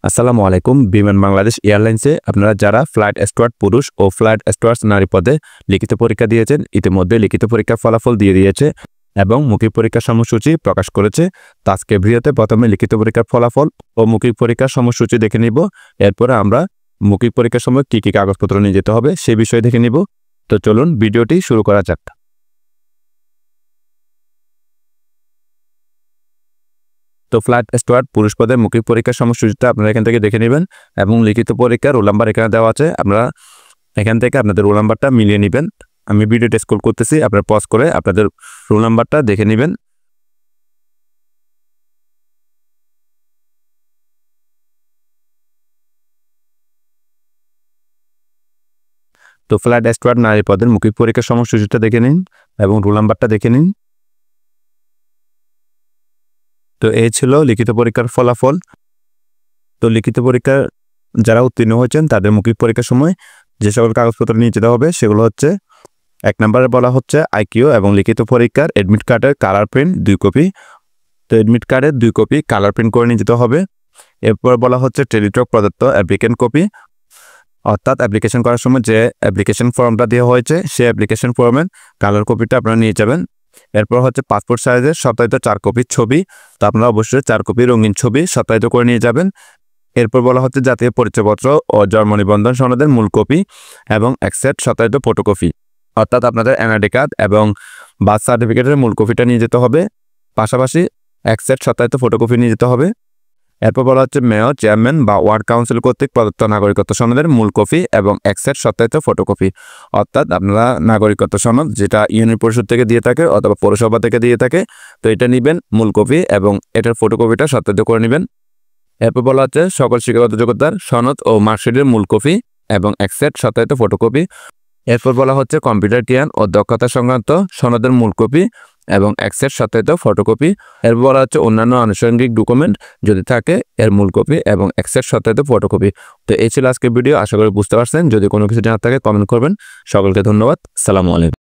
আসসালামু আলাইকুম। বিমান বাংলাদেশ এয়ারলাইন্সে আপনারা যারা ফ্লাইট স্টুয়ার্ড পুরুষ ও ফ্লাইট স্টুয়ার্ডস নারী পদে লিখিত পরীক্ষা দিয়েছেন, ইতিমধ্যে লিখিত পরীক্ষার ফলাফল দিয়ে দিয়েছে এবং মৌখিক পরীক্ষার সময়সূচি প্রকাশ করেছে। তো আজকে ভিডিওতে প্রথমে লিখিত পরীক্ষার ফলাফল ও মৌখিক পরীক্ষার সময়সূচি দেখে নিব। এরপরে আমরা মৌখিক পরীক্ষার সময় কী কী কাগজপত্র নিয়ে যেতে হবে সেই বিষয়ে দেখে নিব। তো চলুন ভিডিওটি শুরু করা যাক। তো ফ্লাইট স্টুয়ার্ড পুরুষ পদের মৌখিক পরীক্ষার সময়সূচিটা আপনারা এখান থেকে দেখে নেবেন এবং লিখিত পরীক্ষার রোল নাম্বার এখানে দেওয়া আছে। আপনারা এখান থেকে আপনাদের রোল নাম্বারটা মিলিয়ে নেবেন। আমি ভিডিওটা স্ক্রল করতেছি, আপনারা পজ করে আপনাদের রোল নাম্বারটা দেখে নেবেন। তো ফ্লাইট স্টুয়ার্ড নারী পদের মৌখিক পরীক্ষার সময়সূচিটা দেখে নিন এবং রোল নাম্বারটা দেখে নিন। তো এই ছিল লিখিত পরীক্ষার ফলাফল। তো লিখিত পরীক্ষা যারা উত্তীর্ণ হয়েছেন তাদের মৌখিক পরীক্ষার সময় যে সকল কাগজপত্র নিয়ে যেতে হবে সেগুলো হচ্ছে, 1 নম্বরে বলা হচ্ছে আইকিউ এবং লিখিত পরীক্ষার অ্যাডমিট কার্ডের কালার প্রিন্ট 2 কপি। তো অ্যাডমিট কার্ডের 2 কপি কালার প্রিন্ট করে নিয়ে যেতে হবে। এরপর বলা হচ্ছে টেলিটক প্রদত্ত অ্যাপ্লিকেন্ট কপি, অর্থাৎ অ্যাপ্লিকেশন করার সময় যে অ্যাপ্লিকেশন ফর্মটা দেওয়া হয়েছে সেই অ্যাপ্লিকেশন ফর্মের কালার কপিটা আপনারা নিয়ে যাবেন। এরপর হচ্ছে পাসপোর্ট সাইজের সত্যায়িত 4 কপির ছবি, তো আপনারা অবশ্যই 4 কপি রঙিন ছবি সত্যায়িত করে নিয়ে যাবেন। এরপর বলা হচ্ছে জাতীয় পরিচয়পত্র ও জন্ম নিবন্ধন সনদের মূল কপি এবং এক সেট সত্যায়িত ফটোকপি, অর্থাৎ আপনাদের এনআইডি কার্ড এবং বার্থ সার্টিফিকেটের মূল কপিটা নিয়ে যেতে হবে, পাশাপাশি এক সেট সত্যায়িত ফটোকপি নিয়ে যেতে হবে। এরপর বলা হচ্ছে মেয়র, চেয়ারম্যান বা ওয়ার্ড কাউন্সিল কর্তৃক প্রদত্ত নাগরিকত্ব সনদের মূল কপি এবং এক সেট সত্যায়িত ফটোকপি, অর্থাৎ আপনারা নাগরিকত্ব সনদ যেটা ইউনিয়ন পরিষদ থেকে দিয়ে থাকে অথবা পৌরসভা থেকে দিয়ে থাকে, তো এটা নেবেন মূল কপি এবং এটার ফটোকপিটা সত্যায়িত করে নেবেন। এরপর বলা হচ্ছে সকল শিক্ষাগত যোগ্যতার সনদ ও মার্কশিটের মূল কপি এবং এক সেট সত্যায়িত ফটোকপি। এরপর বলা হচ্ছে কম্পিউটার জ্ঞান ও দক্ষতা সংক্রান্ত সনদের মূল কপি এবং এক সেট সত্যায়িত ফটোকপি। এরপর বলা হচ্ছে অন্যান্য আনুষঙ্গিক ডকুমেন্ট যদি থাকে এর মূল কপি এবং এক সেট সত্যায়িত ফটোকপি। তো এই ছিল আজকের ভিডিও, আশা করি বুঝতে পারছেন। যদি কোনো কিছু জানার থাকে কমেন্ট করবেন। সকলকে ধন্যবাদ। আসসালামু আলাইকুম।